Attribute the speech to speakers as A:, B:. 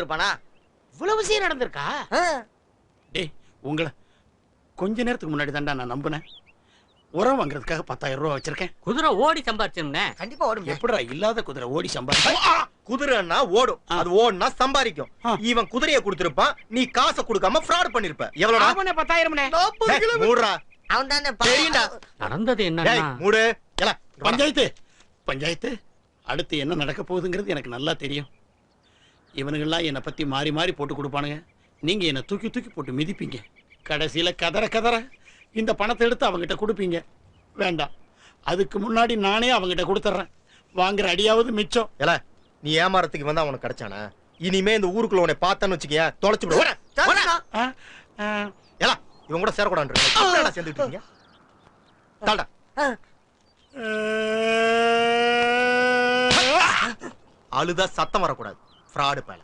A: இருப்பானா?
B: இவ்வளவு விஷயம் நடந்திருக்கா?
C: டேய் உங்களை கொஞ்ச நேரத்துக்கு முன்னாடி தான்டா நான் நம்பினேன். உரம் வாங்குறதுக்காக 10,000 ரூபா வச்சிருக்கேன்.
B: குதிரை ஓடி சம்பாரிச்சோம்னே.
A: கண்டிப்பா ஓடும்.
C: எப்படா இல்லாத குதிரை ஓடி சம்பாதிக்கும்?
D: குதிரைன்னா ஓடும், அது ஓடுனா சம்பாதிக்கும். இவன் குதிரையை கொடுத்திருப்பான், நீ காசை கொடுக்காம ஃப்ராட் பண்ணிருப்ப. எவ்வளவுடா?
B: 10,000.
D: மூடுறா.
A: அவன் தானே
D: தெரியும்டா.
B: நடந்தது
D: டேய்
B: என்னன்னா
D: மூடு. எல
C: பஞ்சாயத்து அடுத்து என்ன நடக்க போகுதுங்கிறது எனக்கு நல்லா தெரியும். இவனுங்கெல்லாம் என்னை பத்தி மாறி மாறி போட்டு கொடுப்பானுங்க. நீங்க என்னை தூக்கி தூக்கி போட்டு மிதிப்பீங்க. கடைசியில கதற இந்த பணத்தை எடுத்து அவங்ககிட்ட கொடுப்பீங்க. வேண்டாம், அதுக்கு முன்னாடி நானே அவங்ககிட்ட கொடுத்துட்றேன். வாங்குற அடியாவது மிச்சம்.
D: எல நீ ஏமாறதுக்கு வந்தா உனக்கு கிடைச்சானே. இனிமே இந்த ஊருக்குள்ள உன்னை பார்த்தான்னு வச்சுக்கிய தொலைச்சு விடு. எல இவன் கூட சேரக்கூடாது. சேர்ந்துட்டு இருக்கீங்க. தாடா அழுதா சத்தம் வரக்கூடாது. ஃப்ராடு பேல.